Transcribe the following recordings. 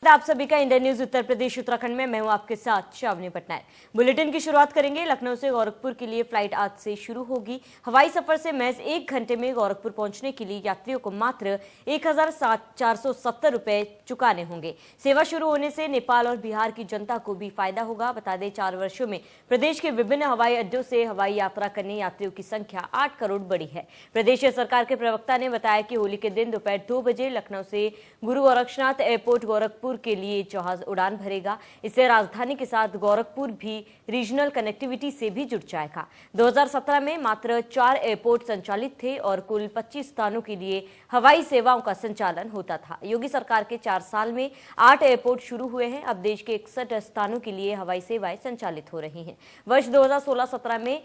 है आप सभी का इंडिया न्यूज उत्तर प्रदेश उत्तराखंड में। मैं हूं आपके साथ शावनी पटनायक। बुलेटिन की शुरुआत करेंगे। लखनऊ से गोरखपुर के लिए फ्लाइट आज से शुरू होगी। हवाई सफर से महज 1 घंटे में गोरखपुर पहुंचने के लिए यात्रियों को मात्र 1,470 रुपए चुकाने होंगे। सेवा शुरू होने से नेपाल और बिहार की जनता को भी फायदा होगा। बता दें 4 वर्षों में प्रदेश के विभिन्न हवाई अड्डों से हवाई यात्रा करने यात्रियों की संख्या 8 करोड़ बढ़ी है। प्रदेश सरकार के प्रवक्ता ने बताया कि होली के दिन दोपहर 2 बजे लखनऊ से गुरु गोरक्षनाथ एयरपोर्ट गोरखपुर के लिए जहाज उड़ान भरेगा। इससे राजधानी के साथ गोरखपुर भी रीजनल कनेक्टिविटी से भी जुड़ जाएगा। 2017 में मात्र 4 एयरपोर्ट संचालित थे और कुल 25 स्थानों के लिए हवाई सेवाओं का संचालन होता था। योगी सरकार के 4 साल में 8 एयरपोर्ट शुरू हुए हैं। अब देश के 61 स्थानों के लिए हवाई सेवाएं संचालित हो रही हैं। वर्ष 2016-17 में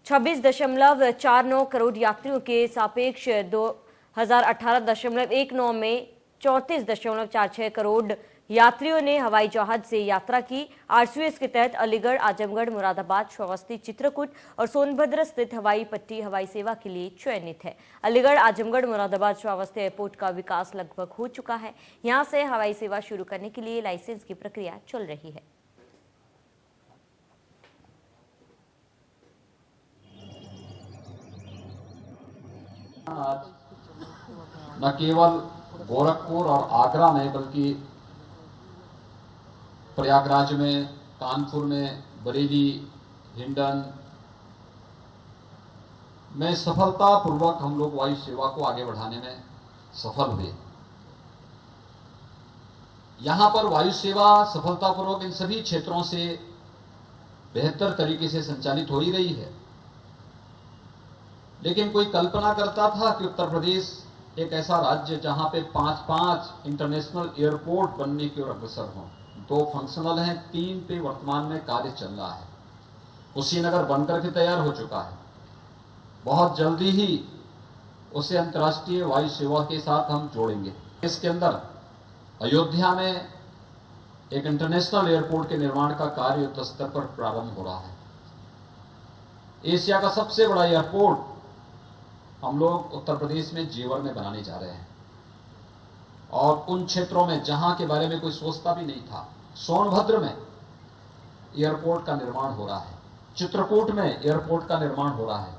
26.49 करोड़ यात्रियों के सापेक्ष 2018-19 में 34.46 करोड़ यात्रियों ने हवाई जहाज से यात्रा की। आरसीएस के तहत अलीगढ़, आजमगढ़, मुरादाबाद, श्रावस्ती, चित्रकूट और सोनभद्र स्थित हवाई पट्टी हवाई सेवा के लिए चयनित है। अलीगढ़, आजमगढ़, मुरादाबाद, श्रावस्ती एयरपोर्ट का विकास लगभग हो चुका है। यहां से हवाई सेवा शुरू करने के लिए लाइसेंस की प्रक्रिया चल रही है। आज न केवल गोरखपुर और आगरा में बल्कि प्रयागराज में, कानपुर में, बरेली, हिंडन में सफलतापूर्वक हम लोग वायु सेवा को आगे बढ़ाने में सफल हुए। यहां पर वायु सेवा सफलतापूर्वक इन सभी क्षेत्रों से बेहतर तरीके से संचालित हो ही रही है। लेकिन कोई कल्पना करता था कि उत्तर प्रदेश एक ऐसा राज्य जहां पे 5 इंटरनेशनल एयरपोर्ट बनने की ओर अग्रसर हों। 2 फंक्शनल हैं, 3 पे वर्तमान में कार्य चल रहा है। कुशीनगर बनकर के तैयार हो चुका है। बहुत जल्दी ही उसे अंतर्राष्ट्रीय वायु सेवा के साथ हम जोड़ेंगे। इसके अंदर अयोध्या में एक इंटरनेशनल एयरपोर्ट के निर्माण का कार्य युद्ध स्तर पर प्रारंभ हो रहा है। एशिया का सबसे बड़ा एयरपोर्ट हम लोग उत्तर प्रदेश में जेवर में बनाने जा रहे हैं। और उन क्षेत्रों में जहां के बारे में कोई सोचता भी नहीं था, सोनभद्र में एयरपोर्ट का निर्माण हो रहा है, चित्रकूट में एयरपोर्ट का निर्माण हो रहा है,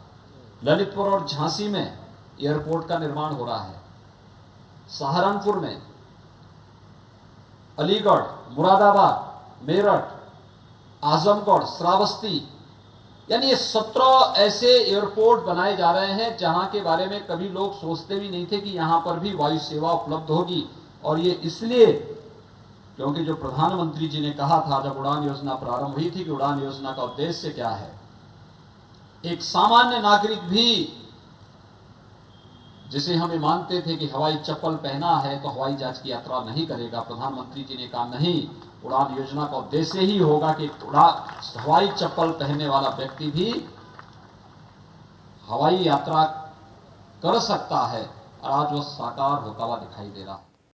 ललितपुर और झांसी में एयरपोर्ट का निर्माण हो रहा है, सहारनपुर में, अलीगढ़, मुरादाबाद, मेरठ, आजमगढ़, श्रावस्ती, यानी ये 17 ऐसे एयरपोर्ट बनाए जा रहे हैं जहां के बारे में कभी लोग सोचते भी नहीं थे कि यहां पर भी वायु सेवा उपलब्ध होगी। और ये इसलिए क्योंकि जो प्रधानमंत्री जी ने कहा था जब उड़ान योजना प्रारंभ हुई थी कि उड़ान योजना का उद्देश्य क्या है, एक सामान्य नागरिक भी जिसे हम ये मानते थे कि हवाई चप्पल पहना है तो हवाई जहाज की यात्रा नहीं करेगा, प्रधानमंत्री जी ने कहा नहीं, उड़ान योजना का उद्देश्य ही होगा कि हवाई चप्पल पहनने वाला व्यक्ति भी हवाई यात्रा कर सकता है। और आज वो साकार होता हुआ दिखाई दे रहा है।